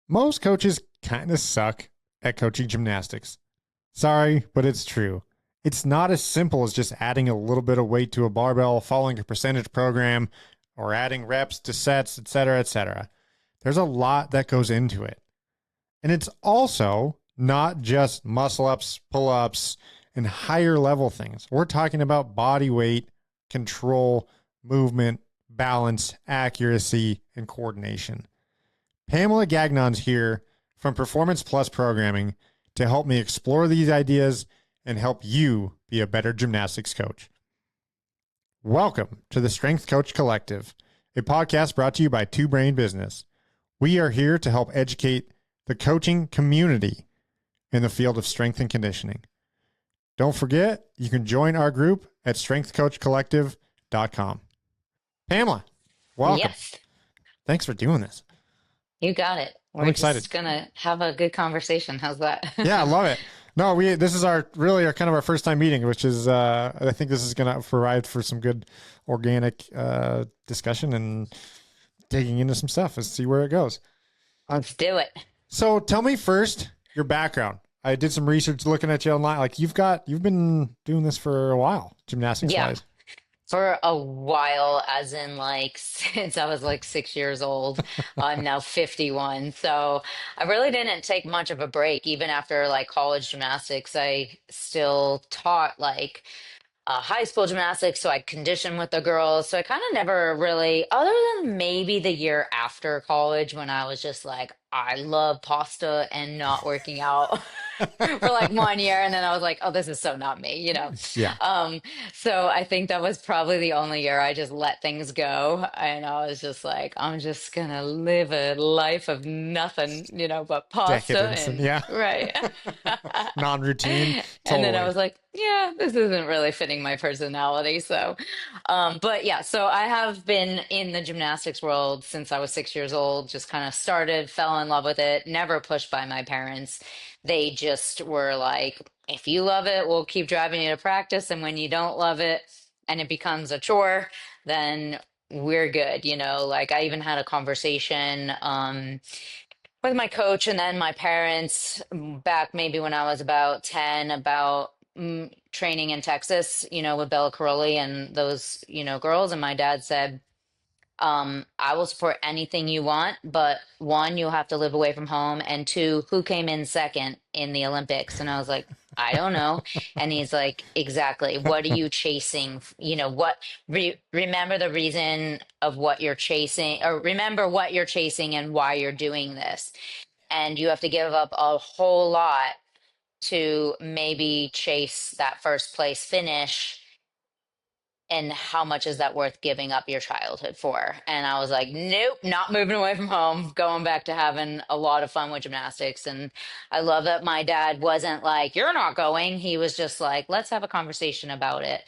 Most coaches kind of suck at coaching gymnastics. Sorry, but it's true. It's not as simple as just adding a little bit of weight to a barbell, following a percentage program, or adding reps to sets, etc., etc. There's a lot that goes into it. And it's also not just muscle ups, pull ups, and higher level things. We're talking about body weight, control, movement, balance, accuracy, and coordination. Pamela Gagnon's here from Performance Plus Programming to help me explore these ideas and help you be a better gymnastics coach. Welcome to the Strength Coach Collective, a podcast brought to you by Two Brain Business. We are here to help educate the coaching community in the field of strength and conditioning. Don't forget, you can join our group at strengthcoachcollective.com. Pamela, welcome. Yes, Thanks for doing this. you got it. I'm We're excited. just gonna have a good conversation. How's that? Yeah, I love it. No, this is our kind of our first time meeting, which is I think this is gonna provide for some good organic discussion and digging into some stuff. Let's see where it goes. Let's do it. So tell me first your background. I did some research looking at you online. Like you've been doing this for a while, gymnastics Yeah, wise. for a while, as in like since I was like 6 years old. I'm now 51. So I really didn't take much of a break. Even after like college gymnastics, I still taught like high school gymnastics, so I conditioned with the girls. So I kind of never really, other than maybe the year after college when I was just like, I love pasta and not working out for like 1 year, and then I was like, oh, this is so not me, you know. Yeah, Um, so I think that was probably the only year I just let things go, and I was just like, I'm just gonna live a life of nothing, but pasta decadence and and yeah, right. non-routine. And then I Totally. was like, yeah, this isn't really fitting my personality. So, but yeah, so I have been in the gymnastics world since I was 6 years old, just kind of started, fell in love with it, never pushed by my parents. They just were like, if you love it, we'll keep driving you to practice. And when you don't love it and it becomes a chore, then we're good. Like I even had a conversation. With my coach and then my parents back maybe when I was about 10 about training in Texas, with Bella Caroli and those, girls. And my dad said, I will support anything you want, but one, you'll have to live away from home. And two, who came in second in the Olympics? And I was like, I don't know. And he's like, exactly. What are you chasing? Remember the reason of what you're chasing, or remember what you're chasing and why you're doing this. And you have to give up a whole lot to maybe chase that first place finish, and how much is that worth giving up your childhood for? And I was like, nope, not moving away from home, going back to having a lot of fun with gymnastics. And I love that my dad wasn't like, you're not going. He was just like, let's have a conversation about it.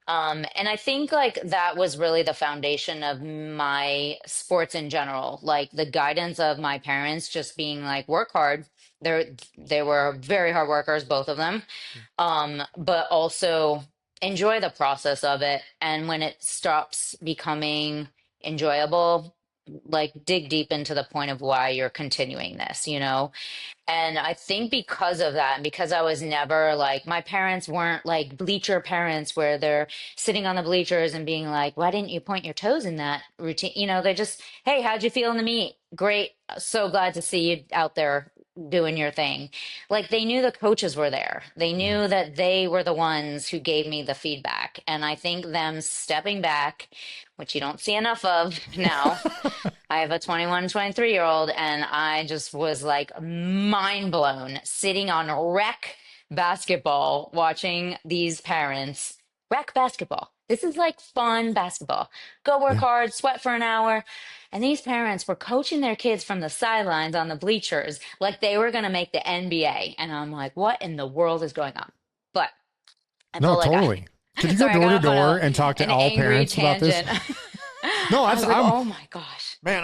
And I think like that was really the foundation of my sports in general, like the guidance of my parents just being like, work hard. They were very hard workers, both of them. But also enjoy the process of it. And when it stops becoming enjoyable, like dig deep into the point of why you're continuing this. And I think because of that, and because I was never like, my parents weren't like bleacher parents where they're sitting on the bleachers and being like, why didn't you point your toes in that routine? They're just, hey, how'd you feel in the meet? Great. So glad to see you out there doing your thing. Like they knew the coaches were there. They knew that they were the ones who gave me the feedback. And I think them stepping back, which you don't see enough of now. I have a 21, 23-year old, and I just was like mind blown sitting on rec basketball watching these parents rec basketball. This is like fun basketball. Go work Yeah. hard, sweat for an hour. And these parents were coaching their kids from the sidelines on the bleachers like they were going to make the NBA. And I'm like, what in the world is going on? But I No, felt like totally. Could you go sorry, I door got to off on door and talk to an all angry parents about this? tangent. No, I was like, I'm oh my gosh. man,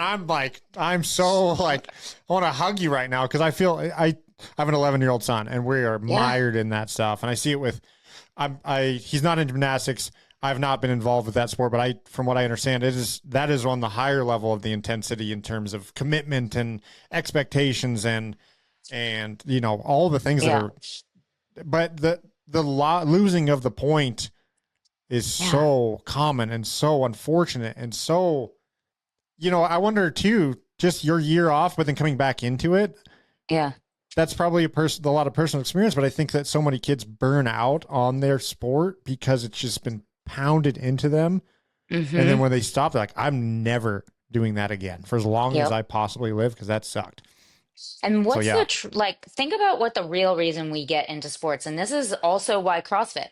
I'm so like, I want to hug you right now because I feel I have an 11-year-old son and we are Yeah. mired in that stuff. And I see it with, he's not in gymnastics. I've not been involved with that sport, but from what I understand, that is on the higher level of the intensity in terms of commitment and expectations and all the things that Yeah. are. But losing of the point is Yeah. so common and so unfortunate and so. I wonder too, just your year off, but then coming back into it. Yeah. That's probably a lot of personal experience, but I think that so many kids burn out on their sport because it's just been pounded into them. And then Mm-hmm. when they stop, they're like, I'm never doing that again for as long as Yep. I possibly live because that sucked. And So what's yeah. like, think about what the real reason we get into sports. And this is also why CrossFit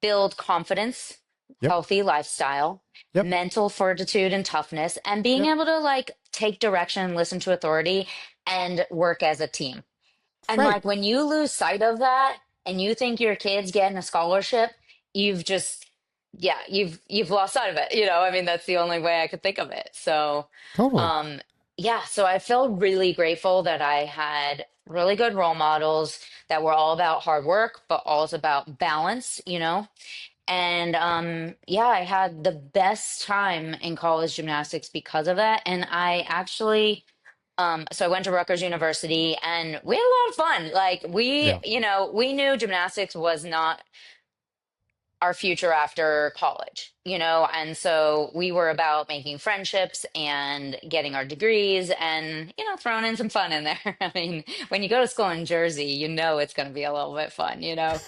build confidence, Yep. healthy lifestyle, Yep. mental fortitude and toughness, and being Yep. able to like take direction, listen to authority, and work as a team. And Right. like when you lose sight of that and you think your kid's getting a scholarship, you've just yeah, you've lost sight of it. I mean, that's the only way I could think of it. So, Totally. um yeah, so I feel really grateful that I had really good role models that were all about hard work, but also about balance. And yeah, I had the best time in college gymnastics because of that. And I actually so I went to Rutgers University and we had a lot of fun. Like Yeah. we knew gymnastics was not our future after college. And so we were about making friendships and getting our degrees and, throwing in some fun in there. I mean, when you go to school in Jersey, it's going to be a little bit fun. Yeah.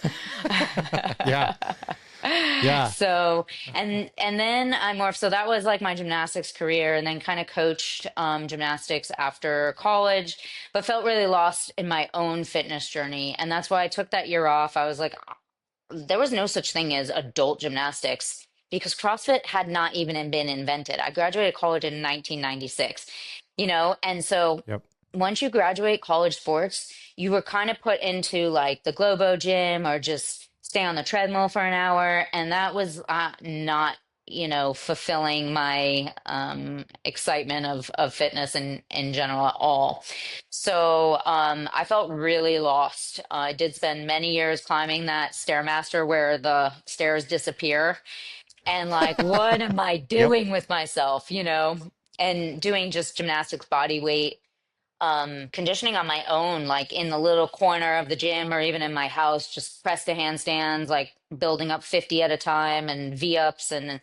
Yeah. So, and then I morphed. So that was like my gymnastics career, and then kind of coached gymnastics after college, but felt really lost in my own fitness journey. And that's why I took that year off. I was like, there was no such thing as adult gymnastics because CrossFit had not even been invented. I graduated college in 1996, and so Yep. once you graduate college sports, you were kind of put into like the Globo gym or just stay on the treadmill for an hour. And that was not, fulfilling my excitement of fitness in general at all. So I felt really lost. I did spend many years climbing that Stairmaster where the stairs disappear. And like, what am I Yep. doing with myself? And doing just gymnastics body weight conditioning on my own, like in the little corner of the gym or even in my house, just press to handstands, like building up 50 at a time and V ups and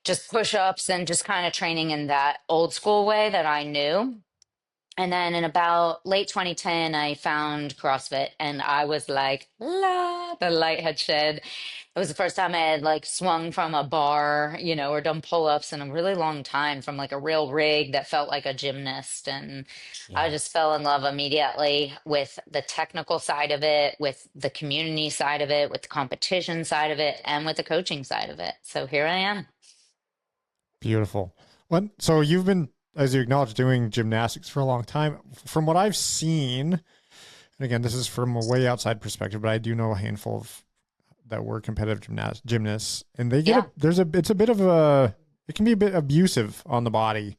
just push ups and just kind of training in that old school way that I knew. And then in about late 2010, I found CrossFit and I was like, la, the light had shed. It was the first time I had like swung from a bar, or done pull-ups in a really long time from like a real rig that felt like a gymnast. And I Yeah. just fell in love immediately with the technical side of it, with the community side of it, with the competition side of it, and with the coaching side of it. So here I am. Beautiful. So you've been, as you acknowledged, doing gymnastics for a long time. From what I've seen, and again, this is from a way outside perspective, but I do know a handful of that were competitive gymnasts, and they get Yeah. it's it can be a bit abusive on the body.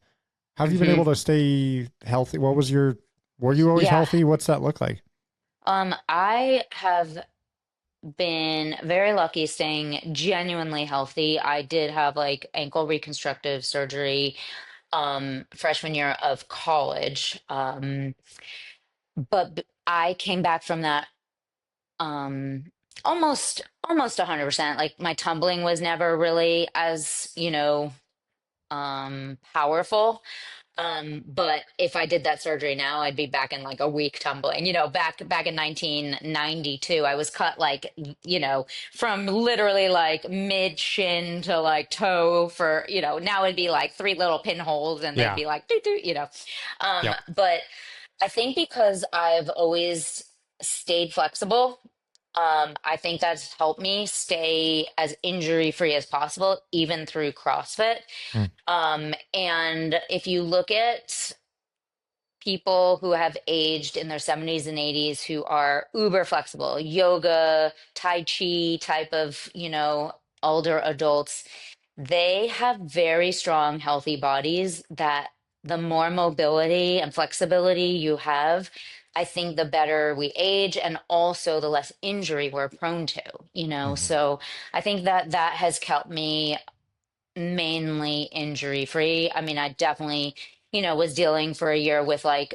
How have you been able hmm to stay healthy? Were you always Yeah. healthy? What's that look like? I have been very lucky staying genuinely healthy. I did have like ankle reconstructive surgery freshman year of college. But I came back from that um almost 100%. Like my tumbling was never really as, powerful. But if I did that surgery now, I'd be back in like a week tumbling. Back in 1992, I was cut like, from literally like mid shin to like toe now it'd be like three little pinholes and they'd Yeah. be like doo doo. Yep. But I think because I've always stayed flexible, I think that's helped me stay as injury free as possible, even through CrossFit. Mm. And if you look at people who have aged in their 70s and 80s who are uber flexible, yoga, Tai Chi type of, older adults, they have very strong, healthy bodies that the more mobility and flexibility you have, I think the better we age and also the less injury we're prone to, you know? Hmm. So I think that that has kept me mainly injury free. I mean, I definitely, was dealing for a year with like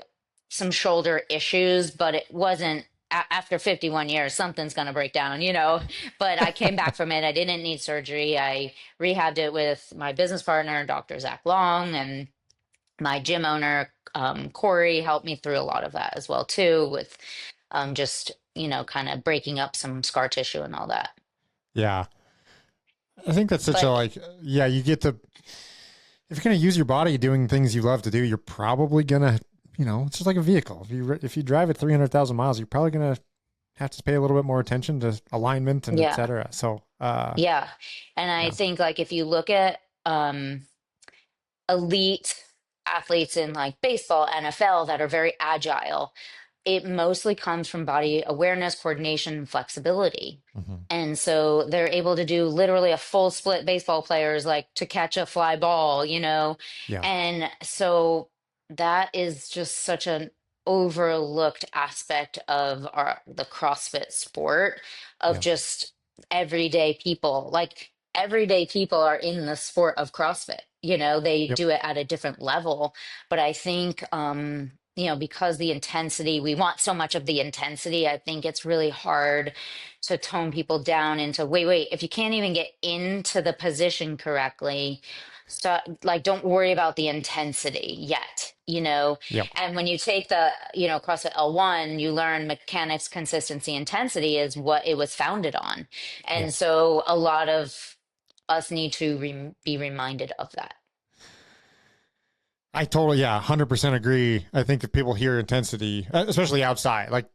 some shoulder issues, but it wasn't after 51 years, something's going to break down, But I came back from it. I didn't need surgery. I rehabbed it with my business partner, Dr. Zach Long, and my gym owner, Corey, helped me through a lot of that as well, too, with just, kind of breaking up some scar tissue and all that. Yeah. I think that's such a But like, yeah, you get to, if you're going to use your body doing things you love to do, you're probably going to, it's just like a vehicle. If you drive at 300,000 miles, you're probably going to have to pay a little bit more attention to alignment and et yeah, cetera. So, yeah. And I yeah. think like if you look at elite athletes in like baseball, NFL that are very agile, it mostly comes from body awareness, coordination, and flexibility. Hmm. And so they're able to do literally a full split baseball players like to catch a fly ball, Yeah. And so that is just such an overlooked aspect of the CrossFit sport of Yeah. just everyday people. Like everyday people are in the sport of CrossFit. They Yep. do it at a different level, but I think because the intensity, we want so much of the intensity, I think it's really hard to tone people down into wait, if you can't even get into the position correctly, so like don't worry about the intensity yet. Yep. And when you take the, CrossFit L1, you learn mechanics, consistency, intensity is what it was founded on. And Yes. so a lot of us need to be reminded of that. I totally, yeah, 100% agree. I think that people hear intensity, especially outside. Like,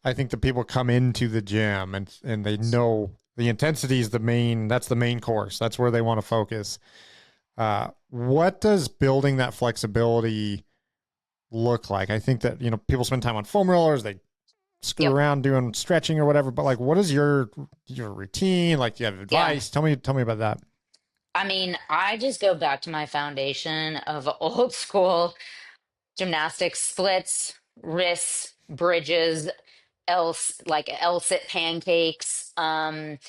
I think that people come into the gym and they know the intensity is that's the main course. That's where they want to focus. What does building that flexibility look like? I think that, people spend time on foam rollers, they screw Yep. around doing stretching or whatever, but like, what is your routine? Like, do you have Yeah. advice? Tell me about that. I mean, I just go back to my foundation of old school gymnastics splits, wrists, bridges, like L sit pancakes. And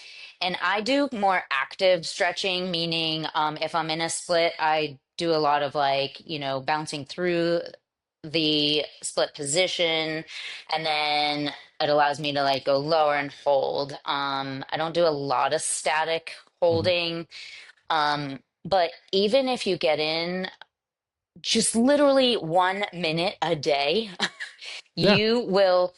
I do more active stretching, meaning if I'm in a split, I do a lot of like, bouncing through the split position, and then it allows me to like go lower and hold. I don't do a lot of static Mhm. holding. But even if you get in just literally 1 minute a day, Yeah. you will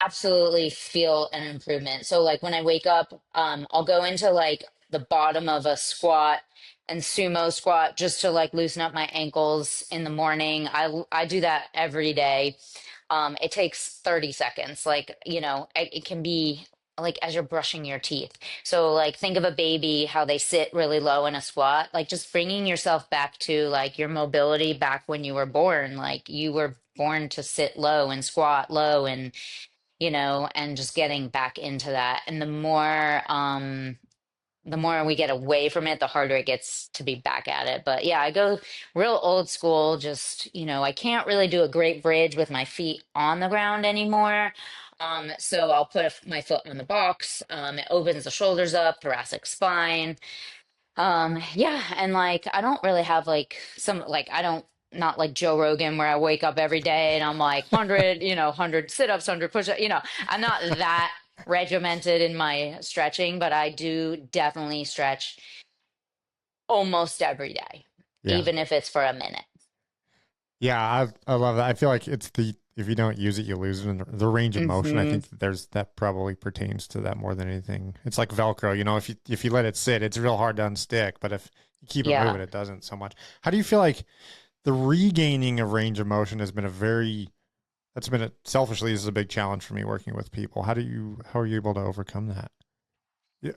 absolutely feel an improvement. So like when I wake up, I'll go into like the bottom of a squat and sumo squat just to like loosen up my ankles in the morning. I do that every day. It takes 30 seconds. Like, it can be like as you're brushing your teeth. So, like, think of a baby, how they sit really low in a squat, like just bringing yourself back to like your mobility back when you were born. Like, you were born to sit low and squat low and just getting back into that. And the more we get away from it, the harder it gets to be back at it. But yeah, I go real old school. Just, I can't really do a great bridge with my feet on the ground anymore. So I'll put my foot on the box. It opens the shoulders up, thoracic spine. Yeah, and like I don't really have like some like I don't not like Joe Rogan where I wake up every day and I'm like 100, 100 sit-ups, 100 push-ups, I'm not that regimented in my stretching, but I do definitely stretch almost every day, Yeah. even if it's for a minute. Yeah, I love that. I feel like it's if you don't use it, you lose it. And the range of motion, I Hmm. think that probably pertains to that more than anything. It's like Velcro, if you let it sit, it's real hard to unstick. But if you keep it Yeah. moving, it doesn't so much. How do you feel like the regaining of range of motion has been selfishly, this is a big challenge for me working with people. How are you able to overcome that? Yeah,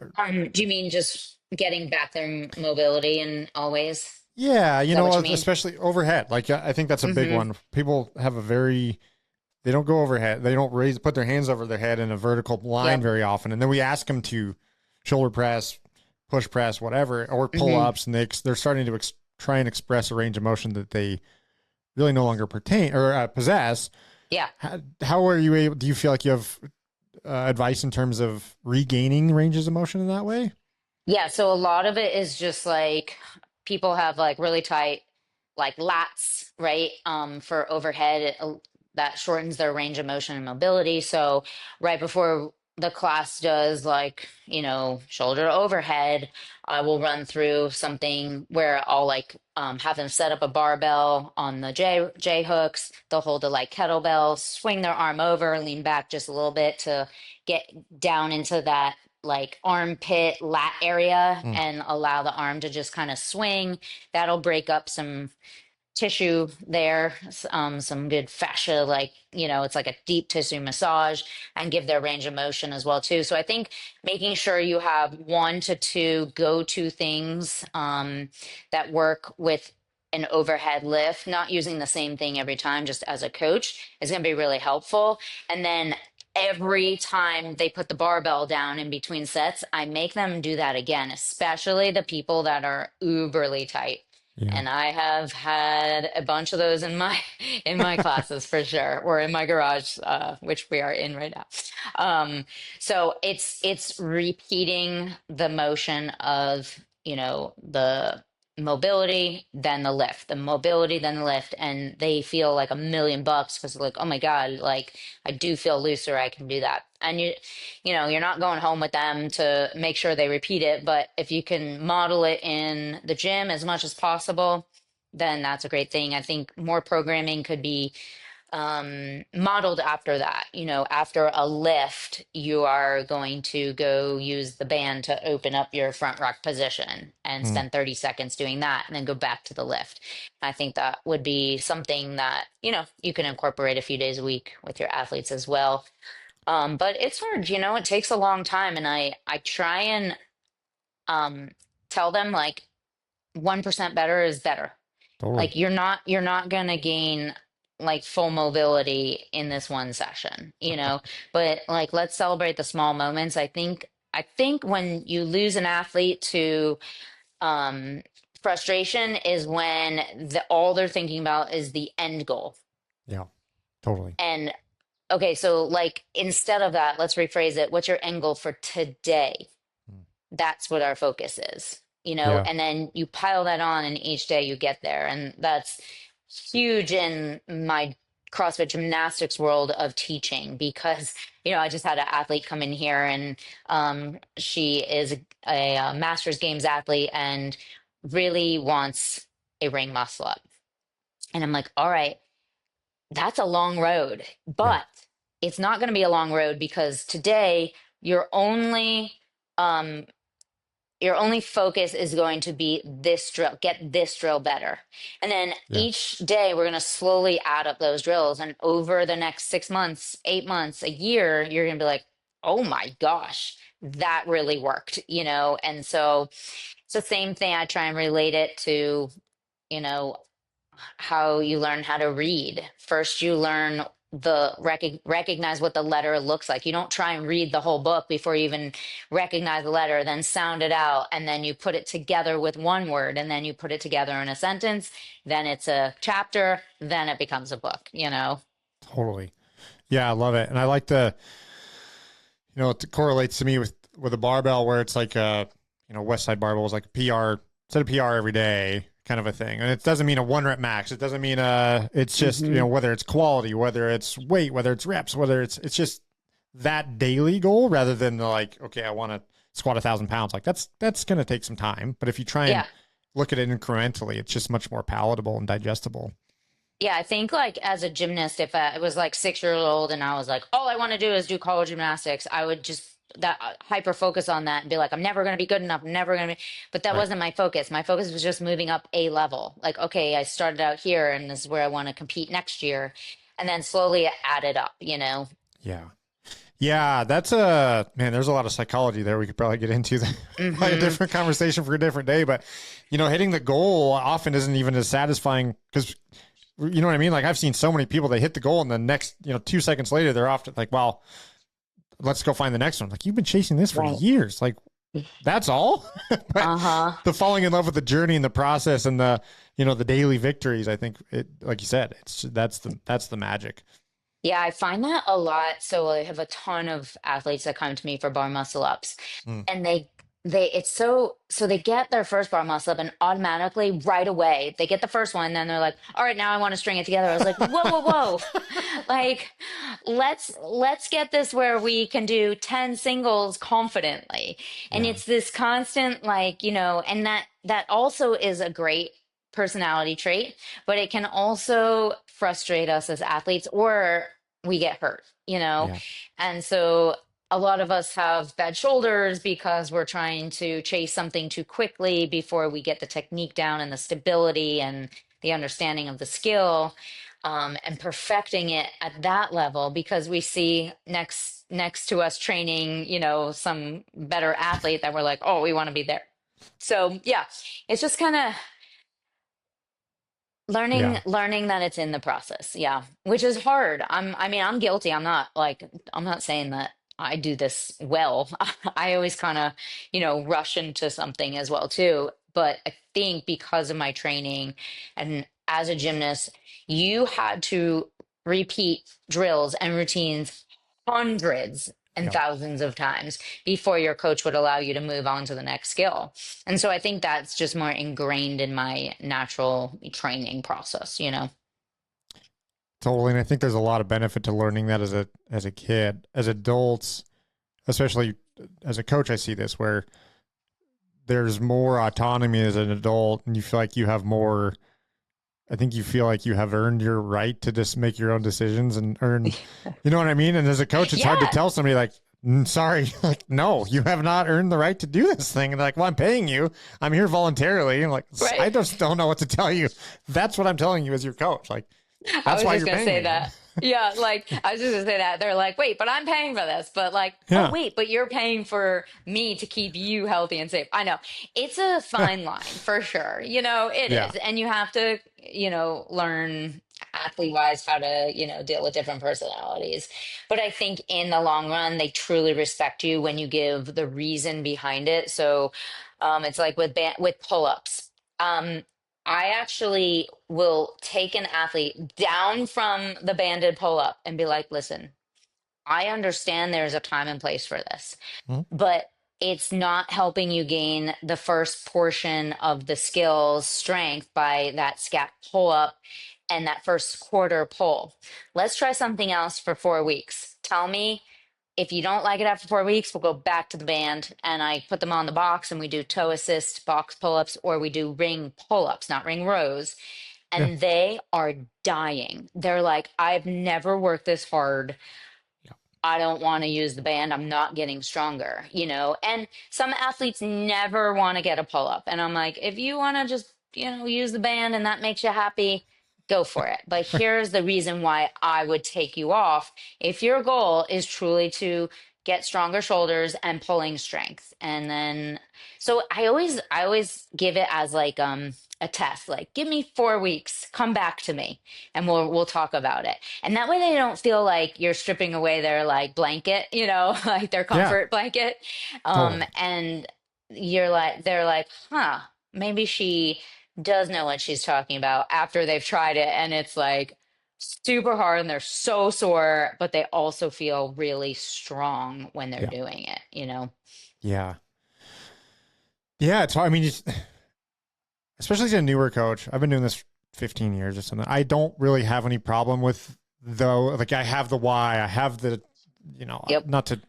Do you mean just getting back their mobility and always? Is yeah, that what you mean? especially overhead. Like I think that's a big Hmm. one. People have they don't go overhead. They don't put their hands over their head in a vertical line Yep. very often. And then we ask them to shoulder press, push press, whatever, or pull Hmm. ups, and they're starting to try and express a range of motion that they really no longer pertain or possess. Yeah. How are you able, do you feel like you have advice in terms of regaining ranges of motion in that way? Yeah, so a lot of it is just like people have like really tight like lats, right? For overhead, that shortens their range of motion and mobility. So right before the class does like, shoulder to overhead, I will run through something where I'll like have them set up a barbell on the J hooks. They'll hold a like kettlebell, swing their arm over, lean back just a little bit to get down into that like armpit lat area Mm, and allow the arm to just kind of swing. That'll break up some tissue there, some good fascia, like, it's like a deep tissue massage and give their range of motion as well too. So I think making sure you have 1 to 2 go-to things that work with an overhead lift, not using the same thing every time, just as a coach is going to be really helpful. And then every time they put the barbell down in between sets, I make them do that again, especially the people that are uberly tight. yeah, And I have had a bunch of those in my in my classes for sure, or in my garage, which we are in right now. So it's repeating the motion of the mobility, then the lift, the mobility, then the lift, and they feel like $1,000,000 because like, oh my God, like I do feel looser, I can do that. And you're not going home with them to make sure they repeat it, but if you can model it in the gym as much as possible, then that's a great thing. I think more programming could be modeled after that. After a lift, you are going to go use the band to open up your front rock position and mm, spend 30 seconds doing that and then go back to the lift. I think that would be something that, you can incorporate a few days a week with your athletes as well. But it's hard, it takes a long time. And I try and um, tell them like 1% better is better. totally. Like you're not gonna gain like full mobility in this one session, but like let's celebrate the small moments. I think when you lose an athlete to um frustration is when all they're thinking about is the end goal. Yeah, totally. And okay, so like instead of that, let's rephrase it. What's your end goal for today? Mm, That's what our focus is, yeah, and then you pile that on and each day you get there. And that's huge in my CrossFit gymnastics world of teaching because, I just had an athlete come in here and she is a master's games athlete and really wants a ring muscle up. And I'm like, all right, that's a long road, yeah, but it's not going to be a long road because today you're only um, your only focus is going to be this drill, get this drill better. And then yeah, each day we're going to slowly add up those drills. And over the next 6 months, 8 months, a year, you're going to be like, oh my gosh, that really worked, And so it's the same thing. I try and relate it to, you know, how you learn how to read. First, you learn recognize what the letter looks like. You don't try and read the whole book before you even recognize the letter, then sound it out, and then you put it together with one word, and then you put it together in a sentence. Then it's a chapter. Then it becomes a book. totally. Yeah, I love it. And I like it correlates to me with a barbell where it's like West Side Barbell is like a PR, set a PR every day kind of a thing. And it doesn't mean a 1 rep max. It doesn't mean it's just, Hmm. whether it's quality, whether it's weight, whether it's reps, whether it's just that daily goal rather than the like, okay, I want to squat 1,000 pounds. Like that's going to take some time. But if you try and Yeah. look at it incrementally, it's just much more palatable and digestible. Yeah, I think like as a gymnast, if I was like 6 years old and I was like, all I want to do is do college gymnastics, I would just that hyper focus on that and be like, I'm never going to be good enough. I'm never going to be. But that Right. wasn't my focus. My focus was just moving up a level. Like, okay, I started out here and this is where I want to compete next year. And then slowly add it up. Yeah. Yeah, that's a man. There's a lot of psychology there. We could probably get into that. Probably a Hmm. different conversation for a different day. But hitting the goal often isn't even as satisfying because you know what I mean. Like I've seen so many people they hit the goal and the next 2 seconds later they're off to like, well, let's go find the next one. Like you've been chasing this for Right. years. Like that's all. But Uh-huh. the falling in love with the journey and the process and the the daily victories. I think it, like you said, that's the magic. Yeah, I find that a lot. So I have a ton of athletes that come to me for bar muscle ups, Mm, and they it's so they get their first bar muscle up and automatically right away they get the first one, then they're like, all right, now I want to string it together. I was like, whoa, whoa, whoa. Like, let's get this where we can do 10 singles confidently. And yeah, it's this constant, like, and that also is a great personality trait, but it can also frustrate us as athletes, or we get hurt. yeah, And so a lot of us have bad shoulders because we're trying to chase something too quickly before we get the technique down and the stability and the understanding of the skill, and perfecting it at that level because we see next to us training, some better athlete that we're like, oh, we want to be there. So yeah, it's just kind of learning yeah. learning that it's in the process, yeah, which is hard. I mean, I'm guilty. I'm not saying that I do this well. I always kind of, rush into something as well too, but I think because of my training and as a gymnast, you had to repeat drills and routines hundreds and Yeah. thousands of times before your coach would allow you to move on to the next skill. And so I think that's just more ingrained in my natural training process. Totally. And I think there's a lot of benefit to learning that as a kid. As adults, especially as a coach, I see this where there's more autonomy as an adult and you feel like you have more. I think you feel like you have earned your right to just make your own decisions and earn, you know what I mean? And as a coach, it's hard to Yeah, tell somebody like, sorry, like, no, you have not earned the right to do this thing. And they're like, well, I'm paying you. I'm here voluntarily. And like, I right. just don't know what to tell you. That's what I'm telling you as your coach. Like, I that's was why just you're gonna paying say me. that. Yeah, like I was just gonna say that. They're like, wait, but I'm paying for this. But like, oh Yeah. wait, but you're paying for me to keep you healthy and safe. I know. It's a fine line for sure. It Yeah. is. And you have to, learn athlete wise how to, deal with different personalities. But I think in the long run, they truly respect you when you give the reason behind it. So it's like with pull-ups. Um, I actually will take an athlete down from the banded pull up and be like, listen, I understand there's a time and place for this, Mhm. but it's not helping you gain the first portion of the skills strength by that scap pull up and that first quarter pull. Let's try something else for 4 weeks. Tell me if you don't like it after 4 weeks, we'll go back to the band and I put them on the box and we do toe assist box pull ups or we do ring pull ups, not ring rows. Yeah. And they are dying. They're like, I've never worked this hard. Yeah. I don't want to use the band. I'm not getting stronger. And some athletes never want to get a pull up. And I'm like, if you want to just, use the band and that makes you happy, go for it. But here's the reason why I would take you off. If your goal is truly to get stronger shoulders and pulling strength. And then, so I always give it as like, a test, like give me 4 weeks, come back to me and we'll talk about it. And that way they don't feel like you're stripping away their like blanket, like their Yeah. comfort blanket. Totally. And they're like, huh, maybe she does know what she's talking about after they've tried it. And it's like super hard and they're so sore, but they also feel really strong when they're Yeah. doing it. Yeah. Yeah. It's hard. I mean, especially as a newer coach, I've been doing this 15 years or something. I don't really have any problem with though. Like I have the why, I have the, Yep. not to,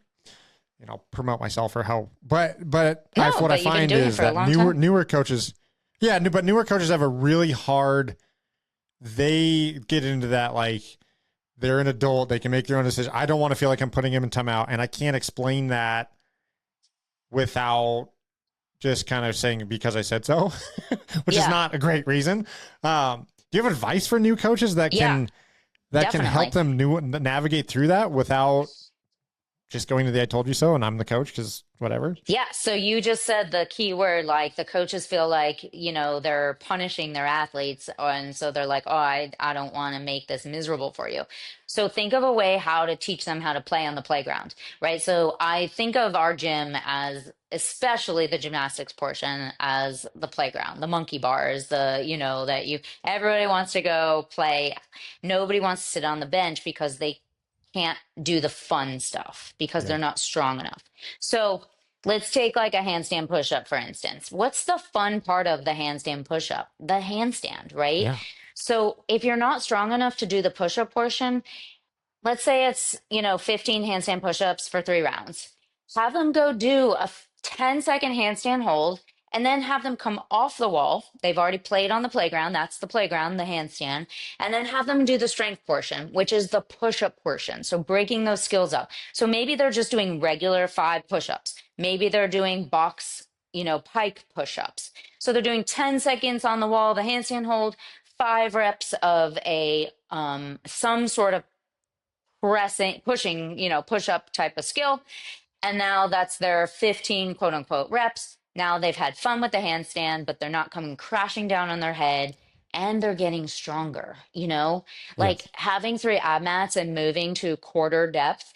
promote myself or how, but No, what I but you've been find doing it is for a that long newer, time. newer coaches, yeah, but newer coaches have a really hard, they get into that, like they're an adult. They can make their own decision. I don't want to feel like I'm putting him in timeout and I can't explain that without just kind of saying because I said so, which is Yeah. not a great reason. Do you have advice for new coaches Yeah, that can help definitely. them navigate through that without just going to the "I told you so" and I'm the coach because whatever? Yeah, so you just said the key word, like the coaches feel like, they're punishing their athletes. And so they're like, oh, I don't want to make this miserable for you. So think of a way how to teach them how to play on the playground, right? So I think of our gym as, especially the gymnastics portion, as the playground, the monkey bars, everybody wants to go play. Nobody wants to sit on the bench because they can't do the fun stuff because Yeah. they're not strong enough. So let's take like a handstand push-up, for instance. What's the fun part of the handstand push-up? The handstand, right? Yeah. So if you're not strong enough to do the push-up portion, let's say it's, 15 handstand push-ups for 3 rounds. Have them go do a 10-second handstand hold and then have them come off the wall. They've already played on the playground. That's the playground, the handstand. And then have them do the strength portion, which is the push-up portion. So breaking those skills up. So maybe they're just doing regular 5 push-ups. Maybe they're doing box, pike push-ups. So they're doing 10 seconds on the wall, the handstand hold, 5 reps of a some sort of pressing, pushing, push up type of skill. And now that's their 15 quote unquote reps. Now they've had fun with the handstand, but they're not coming crashing down on their head and they're getting stronger, like Yes. having 3 ab mats and moving to quarter depth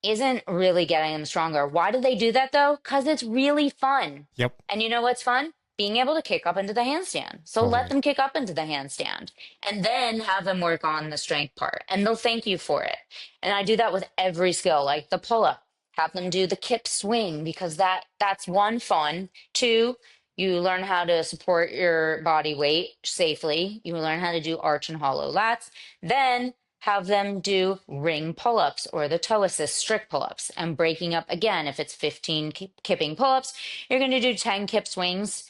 isn't really getting them stronger. Why do they do that though? Because it's really fun. Yep. And you know what's fun? Being able to kick up into the handstand. So let Totally. them kick up into the handstand and then have them work on the strength part and they'll thank you for it. And I do that with every skill, like the pull up. Have them do the kip swing because that's one, fun. Two, you learn how to support your body weight safely. You learn how to do arch and hollow lats. Then have them do ring pull-ups or the toe assist strict pull-ups and breaking up again. If it's 15 kipping pull-ups, you're going to do 10 kip swings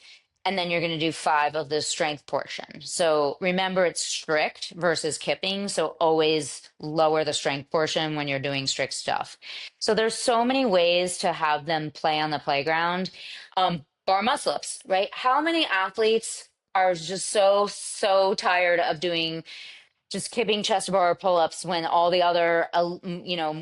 and then you're going to do 5 of the strength portion. So remember, it's strict versus kipping. So always lower the strength portion when you're doing strict stuff. So there's so many ways to have them play on the playground. Bar muscle ups, right? How many athletes are just so tired of doing just kipping chest bar pull-ups when all the other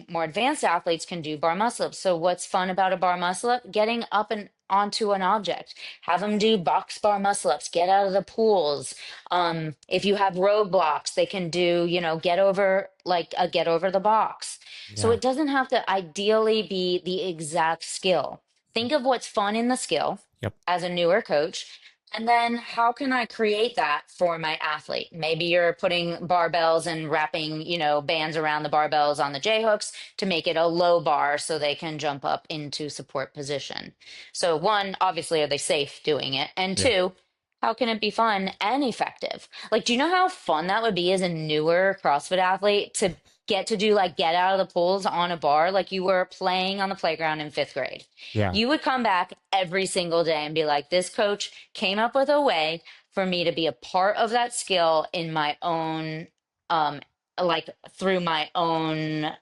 more advanced athletes can do bar muscle ups? So what's fun about a bar muscle up? Getting up and onto an object. Have them do box bar muscle ups. Get out of the pools. If you have roadblocks, they can do, get over, like a get over the box. So Yeah. it doesn't have to ideally be the exact skill. Think of what's fun in the skill Yep. as a newer coach, and then how can I create that for my athlete? Maybe you're putting barbells and wrapping, bands around the barbells on the J hooks to make it a low bar so they can jump up into support position. So one, obviously, are they safe doing it? And Yeah. two, how can it be fun and effective? Like, do you know how fun that would be as a newer CrossFit athlete to get to do like get out of the pools on a bar like you were playing on the playground in 5th grade? Yeah. You would come back every single day and be like, this coach came up with a way for me to be a part of that skill in my own, um, like through my own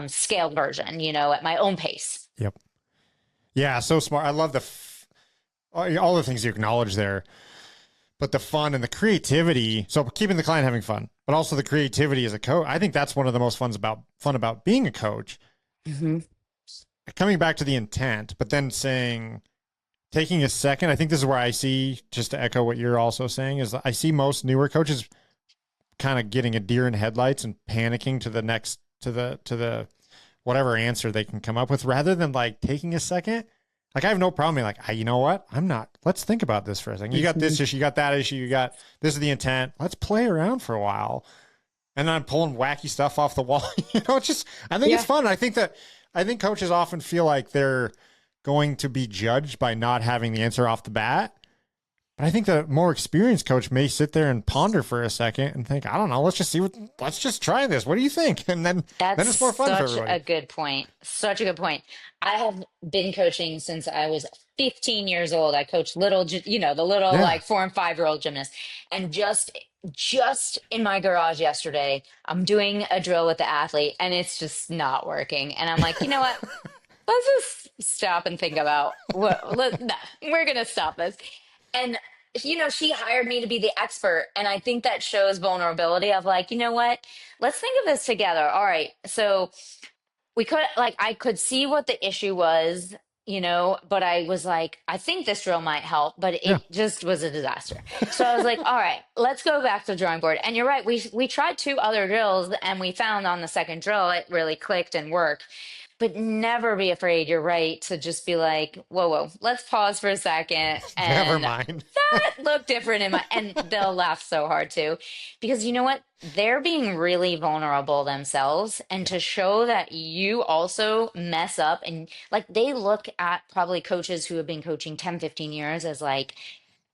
scaled version, at my own pace. Yep. Yeah. So smart. I love all the things you acknowledge there, but the fun and the creativity. So keeping the client having fun, but also the creativity as a coach. I think that's one of the most fun about being a coach. Hmm. Coming back to the intent, but then taking a second. I think this is where I see, just to echo what you're also saying, is I see most newer coaches kind of getting a deer in headlights and panicking to the whatever answer they can come up with, rather than like taking a second. Like, I have no problem being like, you know what? Let's think about this for a second. You got this issue, you got that issue, this is the intent. Let's play around for a while. And then I'm pulling wacky stuff off the wall. I think it's fun. I think coaches often feel like they're going to be judged by not having the answer off the bat. But I think the more experienced coach may sit there and ponder for a second and think, I don't know, let's just try this. What do you think? And then That's it's more fun for such everybody. a good point. Such a good point. I have been coaching since I was 15 years old. I coached the little Yeah. like 4 and 5-year-old gymnasts. And just in my garage yesterday, I'm doing a drill with the athlete and it's just not working. And I'm like, you know what? Let's just stop and think about no, we're going to stop this. And, she hired me to be the expert. And I think that shows vulnerability of like, you know what? Let's think of this together. All right. So I could see what the issue was, but I was like, I think this drill might help, but Yeah. it just was a disaster. So I was like, all right, let's go back to the drawing board. And you're right. We tried 2 other drills and we found on the second drill, it really clicked and worked. but never be afraid. You're right to just be like, whoa, whoa, let's pause for a second. Never And mind. that looked different in my, and they'll laugh so hard too, because you know what? They're being really vulnerable themselves. And Yeah. to show that you also mess up and like they look at probably coaches who have been coaching 10, 15 years as like,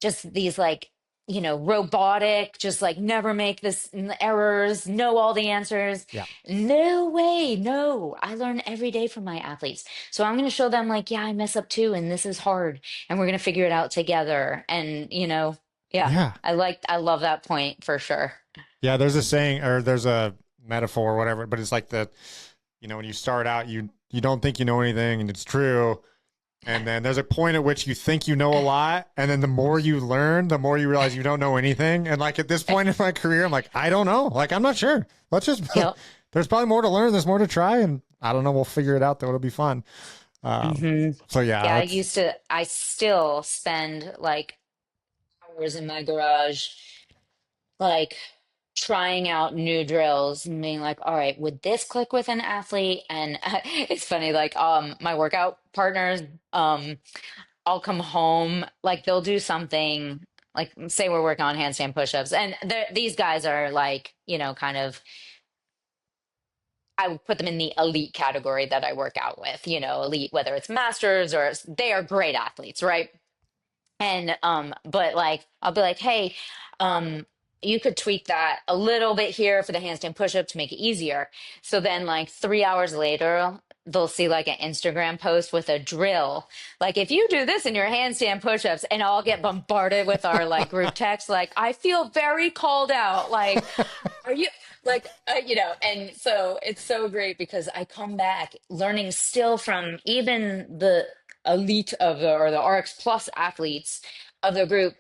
just these like robotic, just like never make this errors, know all the answers. Yeah. No way. No, I learn every day from my athletes, so I'm going to show them like, yeah, I mess up too and this is hard and we're going to figure it out together. And yeah, Yeah. I love that point for sure. Yeah. There's a saying or there's a metaphor or whatever, but it's like when you start out, you don't think you know anything and it's true. And then there's a point at which you think you know a lot. And then the more you learn, the more you realize you don't know anything. And like at this point in my career, I'm like, I don't know. Like, I'm not sure. Let's just, Yep. there's probably more to learn. There's more to try. And I don't know. We'll figure it out though. It'll be fun. Hmm. So yeah, Yeah, that's, I still spend like hours in my garage, like trying out new drills and being like, all right, would this click with an athlete? And it's funny, like my workout partners, um, I'll come home, like they'll do something, like say we're working on handstand push-ups, and these guys are like, kind of, I would put them in the elite category that I work out with, elite, whether it's masters or they are great athletes, right? And but like I'll be like, hey, um, you could tweak that a little bit here for the handstand push-up to make it easier. So then like 3 hours later, they'll see like an Instagram post with a drill. Like if you do this in your handstand push-ups, and I'll get bombarded with our like group text, like, I feel very called out. Like, are you like and so it's so great because I come back learning still from even the elite of the or the RX plus athletes of the group,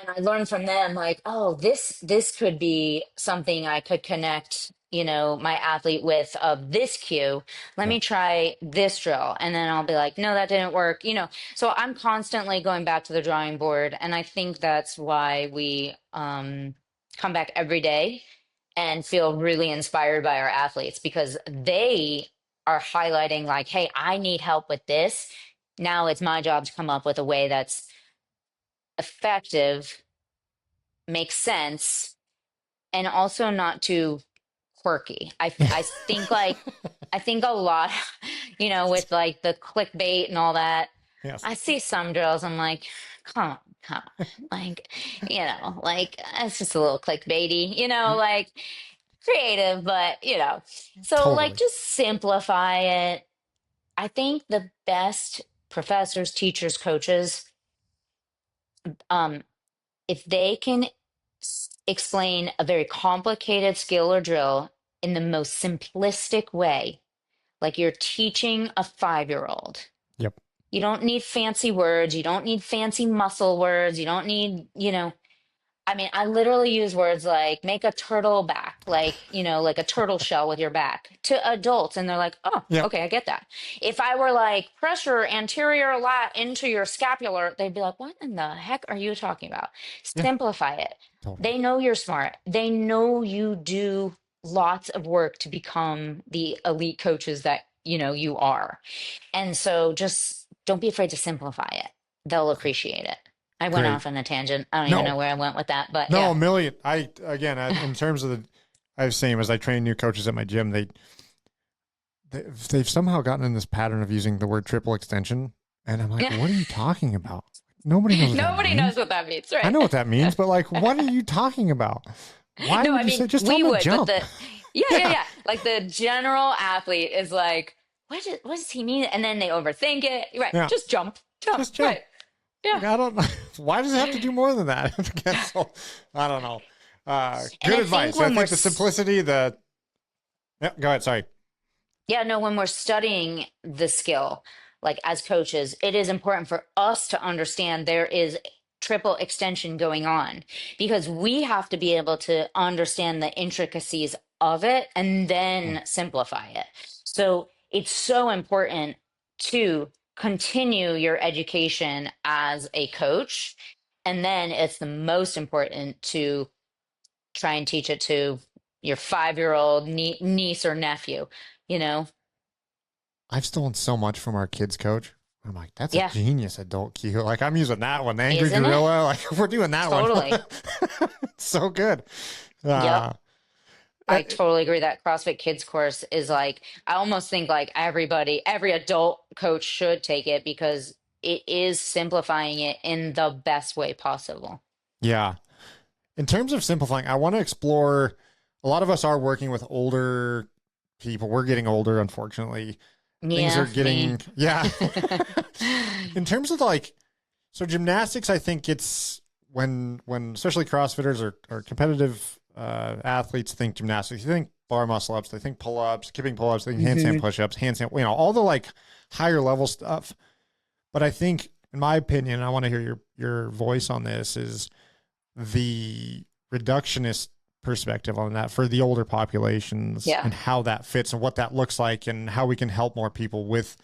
and I learned from them like, oh, this could be something I could connect, my athlete with, of this cue. Let yeah, me try this drill. And then I'll be like, no, that didn't work, so I'm constantly going back to the drawing board, and I think that's why we come back every day and feel really inspired by our athletes, because they are highlighting like, hey, I need help with this. Now it's my job to come up with a way that's effective, makes sense, and also not too quirky. I think like, I think a lot, with like the clickbait and all that. yes, I see some drills, I'm like, come on, like, like it's just a little clickbaity, like creative, but so like totally. just simplify it. I think the best professors, teachers, coaches, um, if they can explain a very complicated skill or drill in the most simplistic way, like you're teaching a 5-year-old. Yep. You don't need fancy words. You don't need fancy muscle words. You don't need, I mean, I literally use words like make a turtle back, like, like a turtle shell with your back to adults. And they're like, oh, Yep. okay, I get that. If I were like pressure anterior lat into your scapular, they'd be like, what in the heck are you talking about? Yeah. Simplify it. Totally. They know you're smart. They know you do lots of work to become the elite coaches that, you are. And so just don't be afraid to simplify it. They'll appreciate it. I went Great. off on a tangent. I don't even know No, where I went with that, but no, yeah. a million. In terms of I was saying as I train new coaches at my gym, they've somehow gotten in this pattern of using the word triple extension. And I'm like, what are you talking about? Nobody knows what that Nobody knows means. what that means, I right? know what that means, but like, what are you talking about? Why No, would I you say, mean, just tell we them to would, but jump? yeah, yeah, Yeah, yeah. Like the general athlete is like, what does he mean? And then they overthink it. Right. yeah, Just jump, jump. just jump. Right. Yeah. Like, I don't know. Why does it have to do more than that? So, I don't know. And Good I think advice. I when think the simplicity, yeah, go ahead. Sorry. yeah, no, when we're studying the skill, like as coaches, it is important for us to understand there is triple extension going on, because we have to be able to understand the intricacies of it and Yeah. then simplify it. So it's so important to continue your education as a coach. And then it's the most important to try and teach it to your 5-year-old niece or nephew, you know? I've stolen so much from our kids coach. I'm like, that's a Yeah, genius adult cue. Like I'm using that one, the angry isn't it? gorilla. Like we're doing that one. Totally. It's so good. Yep. Uh, uh, I totally agree that CrossFit Kids course is like, I almost think like every adult coach should take it because it is simplifying it in the best way possible. yeah. In terms of simplifying, I want to explore. A lot of us are working with older people. We're getting older, unfortunately. Things are Yeah, me. getting, yeah. In terms of like, so gymnastics, I think it's when especially CrossFitters or competitive athletes think gymnastics, you think bar muscle ups, they think pull ups, kipping pull ups, they think handstand Hmm. push ups, handstand, all the like higher level stuff. But I think, in my opinion, and I want to hear your voice on this, is the reductionist perspective on that for the older populations Yeah. and how that fits and what that looks like and how we can help more people with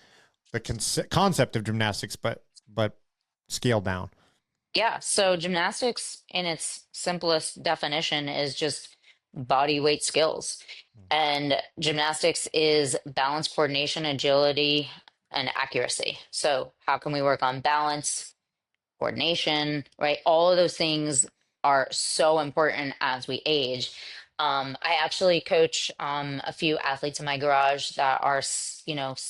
the concept of gymnastics, but scaled down. Yeah. So gymnastics in its simplest definition is just body weight skills. And gymnastics is balance, coordination, agility, and accuracy. So how can we work on balance, coordination, right? All of those things are so important as we age. I actually coach a few athletes in my garage that are,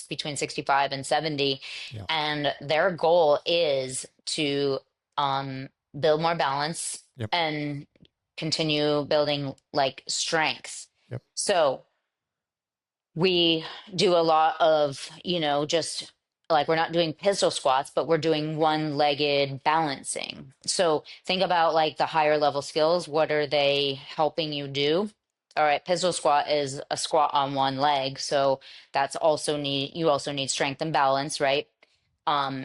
between 65 and 70, Yeah. and their goal is to um, build more balance Yep. and continue building like strength. Yep. So we do a lot of, just like we're not doing pistol squats, but we're doing one-legged balancing. So think about like the higher level skills. What are they helping you do? All right, pistol squat is a squat on one leg. So you also need strength and balance, right?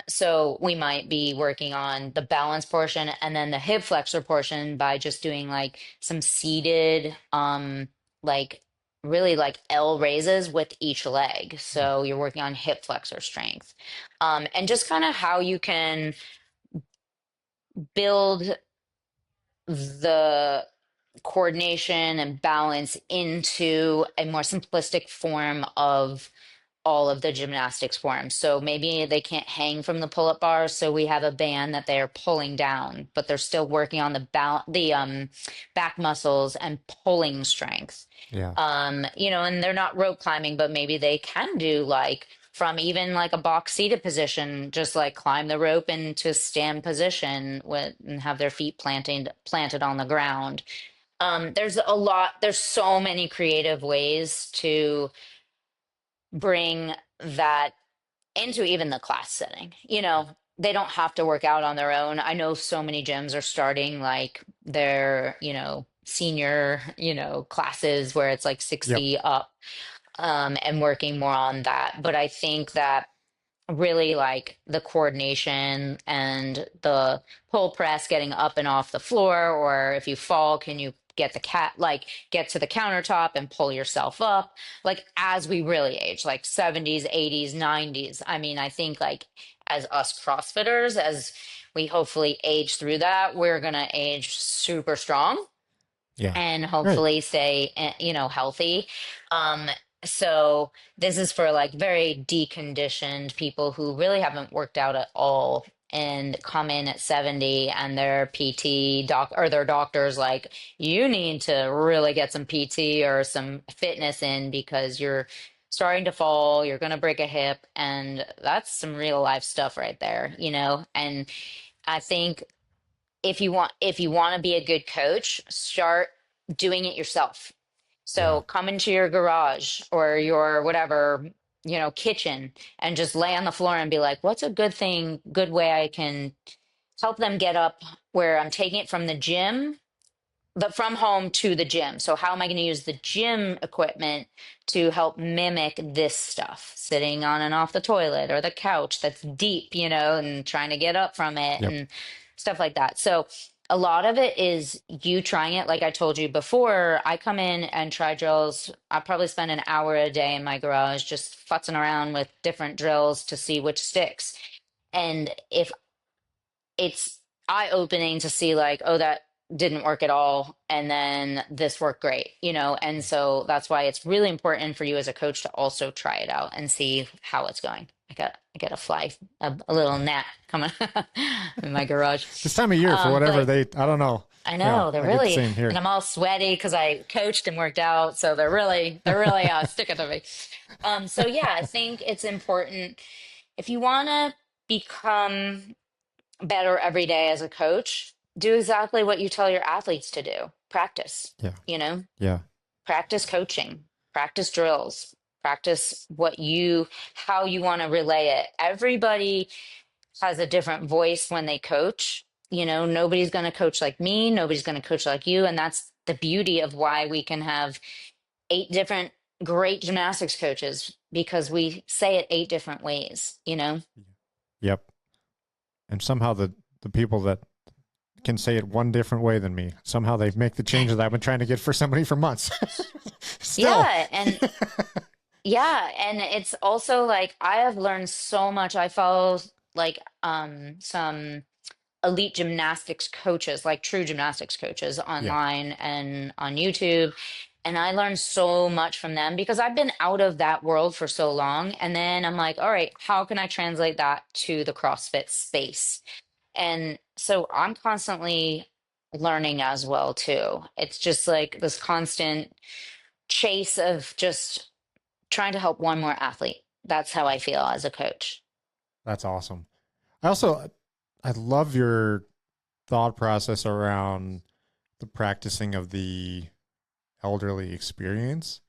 So we might be working on the balance portion and then the hip flexor portion by just doing like some seated, like really like L raises with each leg. So you're working on hip flexor strength. And just kind of how you can build the coordination and balance into a more simplistic form of all of the gymnastics forms. So maybe they can't hang from the pull-up bars, so we have a band that they're pulling down, but they're still working on the back muscles and pulling strength. Yeah. And they're not rope climbing, but maybe they can do like from even like a box seated position, just like climb the rope into stand position with and have their feet planted on the ground. There's so many creative ways to bring that into even the class setting. They don't have to work out on their own. I know so many gyms are starting like their, senior, classes where it's like Yep. 60 up, and working more on that. But I think that really like the coordination and the pull press getting up and off the floor, or if you fall, can you get to the countertop and pull yourself up, like as we really age, like 70s, 80s, 90s. I mean, I think like as us CrossFitters, as we hopefully age through that, we're gonna age super strong Yeah. and Right. hopefully stay healthy. Um so this is for like very deconditioned people who really haven't worked out at all and come in at 70, and their PT doc or their doctors like, you need to really get some PT or some fitness in because you're starting to fall, you're going to break a hip, and that's some real life stuff right there, and I think if you want to be a good coach, start doing it yourself. Yeah. So come into your garage or your whatever, kitchen, and just lay on the floor and be like, what's a good way I can help them get up, where I'm taking it from the gym, from home to the gym. So how am I going to use the gym equipment to help mimic this stuff? Sitting on and off the toilet or the couch that's deep, and trying to get up from it Yep. and stuff like that. So a lot of it is you trying it. Like I told you before, I come in and try drills. I probably spend an hour a day in my garage just futzing around with different drills to see which sticks. And if it's eye opening to see like, oh, didn't work at all, and then this worked great, and so that's why it's really important for you as a coach to also try it out and see how it's going. I got a fly, a little gnat coming in my garage. This time of year, for whatever But I don't know. I Yeah, know they're I get the really, same here. and I'm all sweaty because I coached and worked out, so they're really sticking to me. So yeah, I think it's important if you want to become better every day as a coach, do exactly what you tell your athletes to do. Practice, Yeah. you know, Yeah. practice coaching, practice drills, practice how you want to relay it. Everybody has a different voice when they coach. Nobody's going to coach like me, nobody's going to coach like you. And that's the beauty of why we can have 8 different great gymnastics coaches, because we say it 8 different ways. Yep. And somehow the people that can say it one different way than me, somehow they make the change that I've been trying to get for somebody for months. Still. Yeah. And yeah. And it's also like I have learned so much. I follow like some elite gymnastics coaches, like true gymnastics coaches Yeah. online and on YouTube. And I learned so much from them because I've been out of that world for so long. And then I'm like, all right, how can I translate that to the CrossFit space? And so I'm constantly learning as well too. It's just like this constant chase of just trying to help one more athlete. That's how I feel as a coach. That's awesome. I love your thought process around the practicing of the elderly experience.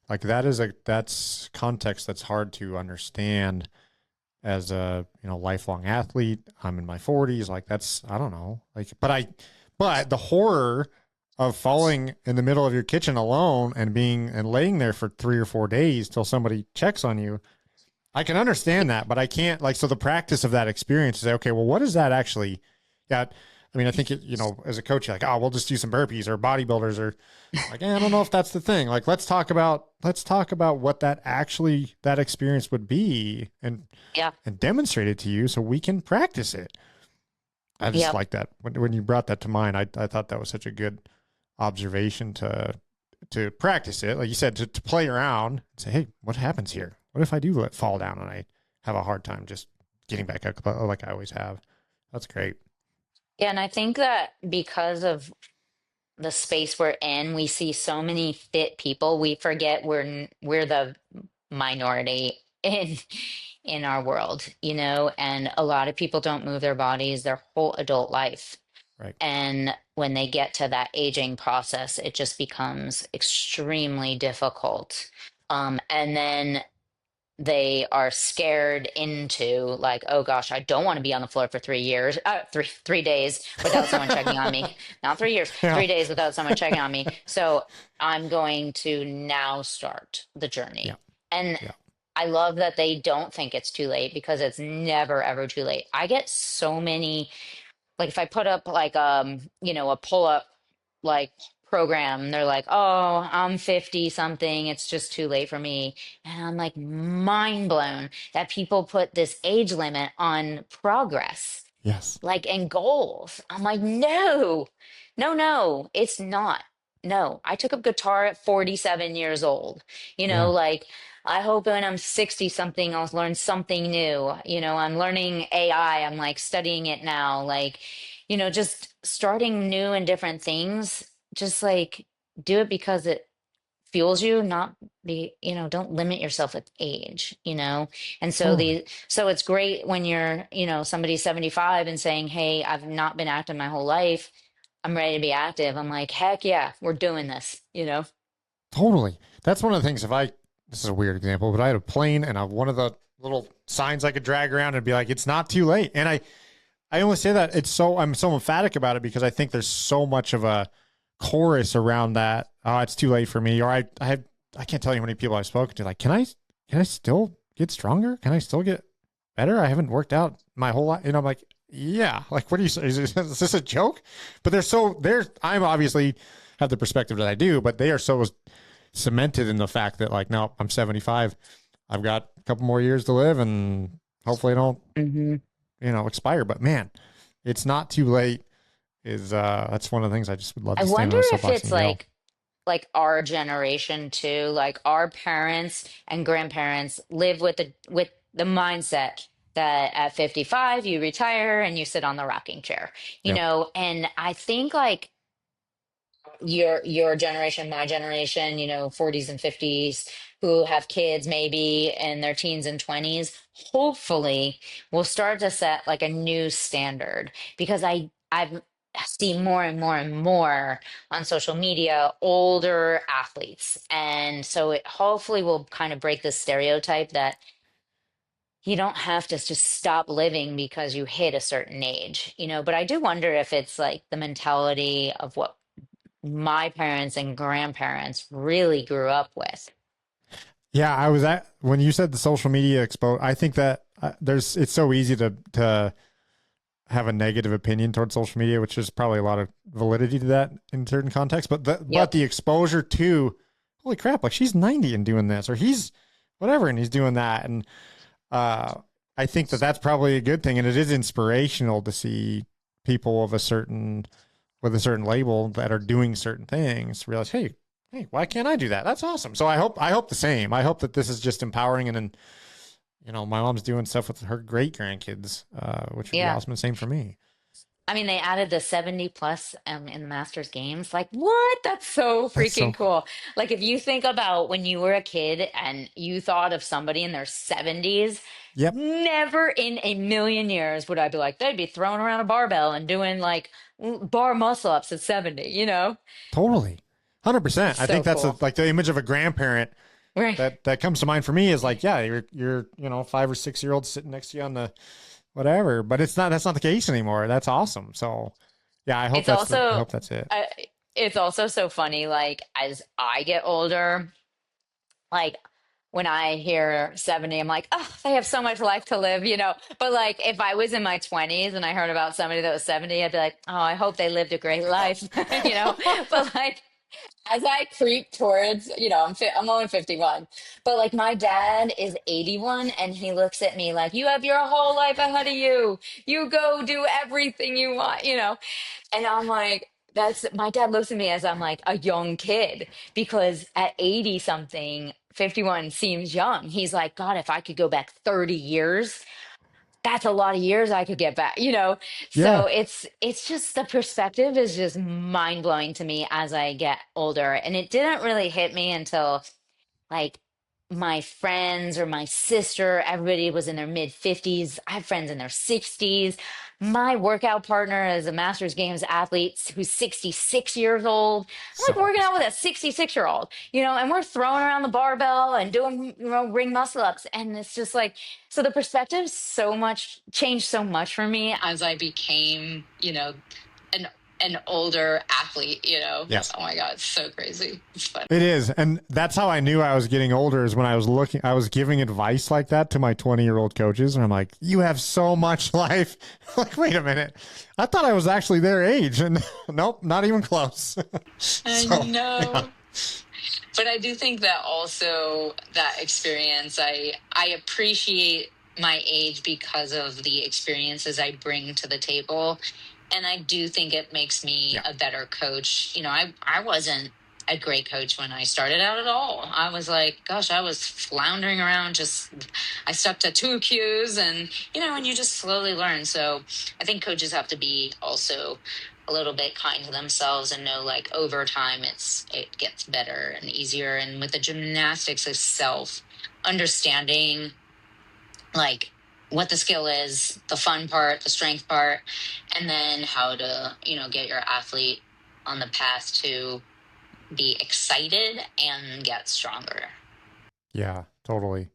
Like that's context that's hard to understand as a, lifelong athlete. I'm in my 40s. Like I don't know. But the horror of falling in the middle of your kitchen alone and laying there for 3 or 4 days till somebody checks on you. I can understand that, but I can't so the practice of that experience is okay, well, what is that actually? Yeah. I mean, I think as a coach, you're like, oh, we'll just do some burpees, or bodybuilders, or like, I don't know if that's the thing. Like, let's talk about what that experience would be Yeah. and demonstrate it to you so we can practice it. I just Yep. like that. When you brought that to mind, I thought that was such a good observation to practice it. Like you said, to play around and say, hey, what happens here? What if I do fall down and I have a hard time just getting back up like I always have? That's great. Yeah. And I think that because of the space we're in, we see so many fit people. We forget we're the minority in our world, and a lot of people don't move their bodies their whole adult life. Right. And when they get to that aging process, it just becomes extremely difficult. And then they are scared into like, oh gosh, I don't want to be on the floor for 3 years, 3 days without someone checking on me. Not 3 years, Yeah. 3 days without someone checking on me. So I'm going to now start the journey. Yeah. And Yeah. I love that they don't think it's too late, because it's never ever too late. I get so many, like if I put up like a pull up like program, they're like, oh, I'm 50 something, it's just too late for me. And I'm like mind blown that people put this age limit on progress, Yes. like and goals. I'm like, no, no, no, it's not. No, I took up guitar at 47 years old. Yeah. Like I hope when I'm 60 something, I'll learn something new. I'm learning AI. I'm like studying it now. Like, just starting new and different things. Just like do it because it fuels you, not don't limit yourself with age. And so Totally. so it's great when you're, somebody 75 and saying, hey, I've not been active my whole life. I'm ready to be active. I'm like, heck yeah, we're doing this. Totally. That's one of the things. This is a weird example, but I had a plane and one of the little signs I could drag around and be like, it's not too late. And I only say that I'm so emphatic about it because I think there's so much of a chorus around that. Oh, it's too late for me. Or I can't tell you how many people I've spoken to. Like, can I still get stronger? Can I still get better? I haven't worked out my whole life. And I'm like, yeah. Like, what do you say? Is this a joke? But I'm obviously have the perspective that I do, but they are so cemented in the fact that like, no, I'm 75. I've got a couple more years to live and hopefully I don't, Hmm. expire. But man, it's not too late. is that's one of the things I just would love I to stand wonder on a if soapbox it's and yell. like our generation too, like our parents and grandparents live with the mindset that at 55 you retire and you sit on the rocking chair, Yep. and I think like your generation, my generation, 40s and 50s, who have kids maybe in their teens and 20s, hopefully will start to set like a new standard, because I've seen more and more and more on social media older athletes, and so it hopefully will kind of break this stereotype that you don't have to just stop living because you hit a certain age, but I do wonder if it's like the mentality of what my parents and grandparents really grew up with. Yeah, I was at when you said the social media expo. I think that there's it's so easy to have a negative opinion towards social media, which is probably a lot of validity to that in certain contexts. But Yep. the exposure to holy crap, like she's 90 and doing this, or he's whatever and he's doing that, and uh, I think that that's probably a good thing, and it is inspirational to see people of a certain with a certain label that are doing certain things realize, hey, why can't I do that? That's awesome. So I hope the same. I hope that this is just empowering, and then my mom's doing stuff with her great grandkids, which would be Yeah. awesome. And same for me. I mean, they added the 70 plus in the Masters games. Like, what? That's so That's so freaking cool. Like, if you think about when you were a kid and you thought of somebody in their 70s, yep, never in a million years would I be like, they'd be throwing around a barbell and doing like bar muscle ups at 70, totally, 100%. It's I so think that's cool. like the image of a grandparent Right. that comes to mind for me is like, yeah, you're 5 or 6 year old sitting next to you on the whatever, but it's not that's not the case anymore. That's awesome. So yeah, It's I also hope that's it. uh, it's also so funny, like as I get older, like when I hear 70, I'm like, oh, they have so much life to live. But like if I was in my 20s and I heard about somebody that was 70, I'd be like, oh, I hope they lived a great life, you know. But like as I creep towards, I'm only 51, but like my dad is 81 and he looks at me like, you have your whole life ahead of you. You go do everything you want. And I'm like, that's my dad looks at me as I'm like a young kid, because at 80 something, 51 seems young. He's like, God, if I could go back 30 years, that's a lot of years I could get back. Yeah, So it's just the perspective is just mind blowing to me as I get older. And it didn't really hit me until like my friends or my sister, everybody was in their mid 50s. I have friends in their 60s. My workout partner is a Masters Games athlete who's 66 years old. I'm like so working out awesome. with a 66-year-old, and we're throwing around the barbell and doing, ring muscle ups. And it's just like, so the perspective so much changed so much for me as I became, an an older athlete. Yes. Oh my God, it's so crazy. It's fun. It is. And that's how I knew I was getting older is when I was giving advice like that to my 20-year-old coaches. And I'm like, you have so much life. Like, wait a minute. I thought I was actually their age. And nope, not even close. I So, yeah. know. But I do think that also that experience, I appreciate my age because of the experiences I bring to the table. And I do think it makes me Yeah. a better coach. I wasn't a great coach when I started out at all. I was like, gosh, I was floundering around, just I stuck to two cues, and you just slowly learn. So I think coaches have to be also a little bit kind to themselves and know like over time it gets better and easier. And with the gymnastics itself, understanding like what the skill is, the fun part, the strength part, and then how to get your athlete on the path to be excited and get stronger. Yeah, totally.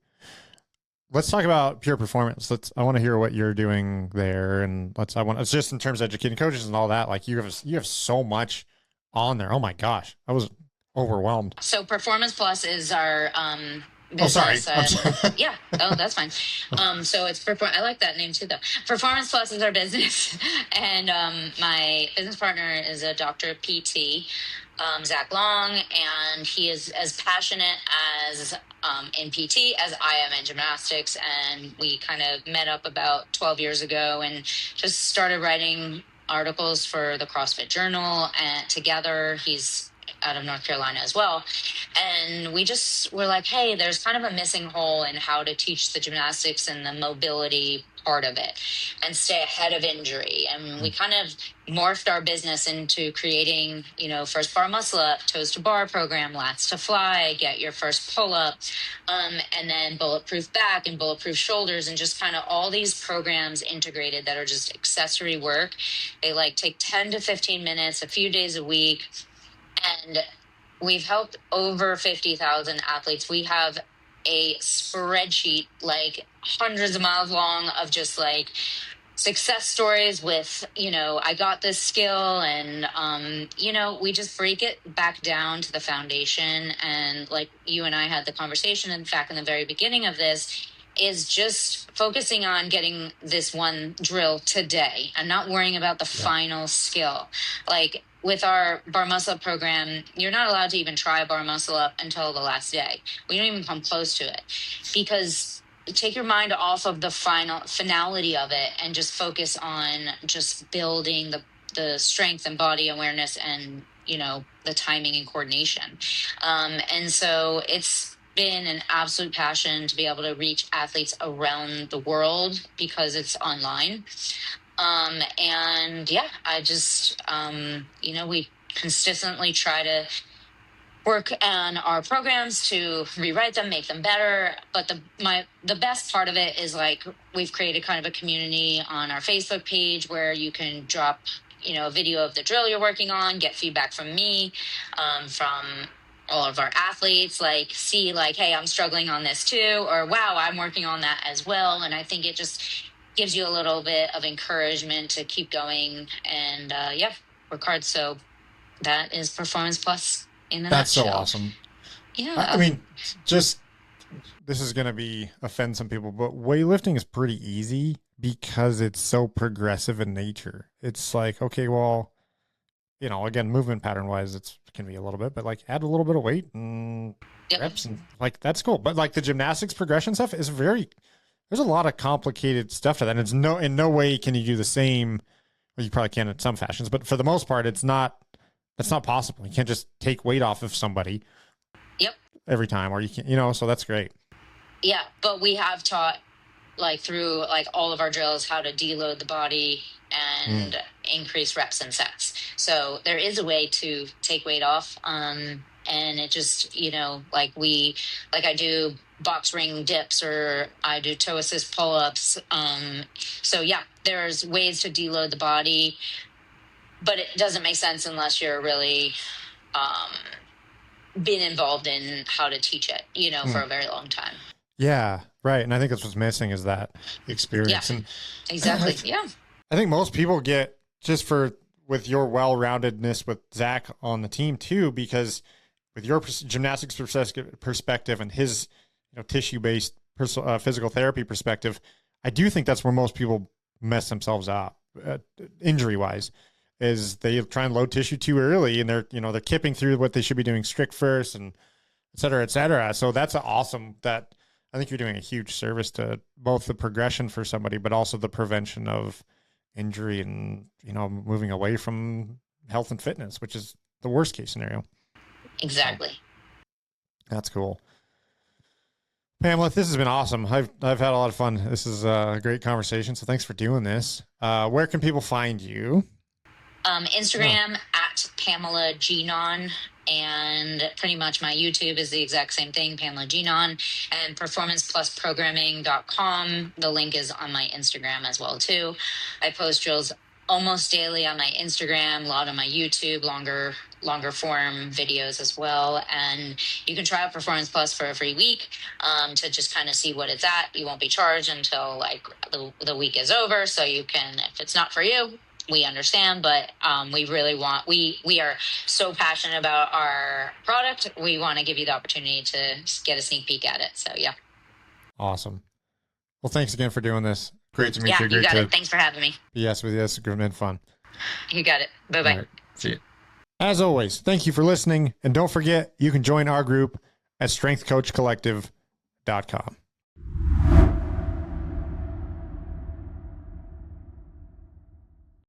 Let's talk about pure performance. I want to hear what you're doing there. And it's just in terms of educating coaches and all that. Like you have so much on there. Oh my gosh. I was overwhelmed. So Performance Plus is our Oh, sorry. business, I'm and sorry. yeah, oh, that's fine. So it's I like that name too, though. Performance Plus is our business, and my business partner is a doctor of PT, Zach Long, and he is as passionate as in PT as I am in gymnastics. And we kind of met up about 12 years ago and just started writing articles for the CrossFit Journal and together. He's out of North Carolina as well. And we just were like, hey, there's kind of a missing hole in how to teach the gymnastics and the mobility part of it and stay ahead of injury. And we kind of morphed our business into creating, first bar muscle up, toes to bar program, lats to fly, get your first pull up, and then bulletproof back and bulletproof shoulders, and just kind of all these programs integrated that are just accessory work. They take 10 to 15 minutes, a few days a week. And we've helped over 50,000 athletes. We have a spreadsheet hundreds of miles long of just success stories with, I got this skill, and, we just break it back down to the foundation. And you and I had the conversation, in fact, in the very beginning of this, is just focusing on getting this one drill today and not worrying about the final skill. With our bar muscle up program, you're not allowed to even try a bar muscle up until the last day. We don't even come close to it, because take your mind off of the finality of it and just focus on just building the strength and body awareness and, the timing and coordination. And so it's been an absolute passion to be able to reach athletes around the world because it's online. And yeah, I just, we consistently try to work on our programs to rewrite them, make them better. But the best part of it is we've created kind of a community on our Facebook page where you can drop, a video of the drill you're working on, get feedback from me, from all of our athletes, see hey, I'm struggling on this too, or wow, I'm working on that as well. And I think it just gives you a little bit of encouragement to keep going and work hard. So that is Performance Plus in a That's nutshell. So awesome. Yeah. I mean, just, this is going to offend some people, but weightlifting is pretty easy because it's so progressive in nature. It's okay, well, again, movement pattern wise, it can be a little bit, but add a little bit of weight and reps and that's cool. But the gymnastics progression stuff is there's a lot of complicated stuff to that. And it's in no way can you do the same. Well, you probably can in some fashions, but for the most part, that's not possible. You can't just take weight off of somebody every time, or you can't, so that's great. Yeah. But we have taught through all of our drills how to deload the body and increase reps and sets. So there is a way to take weight off. And it just, I do box ring dips, or I do toe assist pull-ups. So yeah, there's ways to deload the body, but it doesn't make sense unless you're really been involved in how to teach it, for a very long time. Yeah, right. And I think that's what's missing is that experience. Yeah, and exactly. I think most people get with your well-roundedness with Zach on the team too, because with your gymnastics perspective and his tissue-based physical therapy perspective, I do think that's where most people mess themselves up injury-wise, is they try and load tissue too early, and they're kipping through what they should be doing strict first, and et cetera, et cetera. So that's awesome. That I think you're doing a huge service to both the progression for somebody, but also the prevention of injury and, moving away from health and fitness, which is the worst case scenario. Exactly. So, that's cool. Pamela, this has been awesome. I've had a lot of fun. This is a great conversation. So thanks for doing this. Where can people find you? Instagram at Pamela Gagnon, and pretty much my YouTube is the exact same thing, Pamela Gagnon, and performanceplusprogramming.com. The link is on my Instagram as well too. I post drills almost daily on my Instagram, a lot on my YouTube, longer form videos as well. And you can try out Performance Plus for a free week to just kind of see what it's at. You won't be charged until the week is over. So you can, if it's not for you, we understand, but we really we are so passionate about our product. We want to give you the opportunity to get a sneak peek at it. So yeah. Awesome. Well, thanks again for doing this. Great to meet you. Yeah, you got it. Thanks for having me. Yes, with you. It's been fun. You got it. Bye-bye. Right. See you. As always, thank you for listening. And don't forget, you can join our group at strengthcoachcollective.com.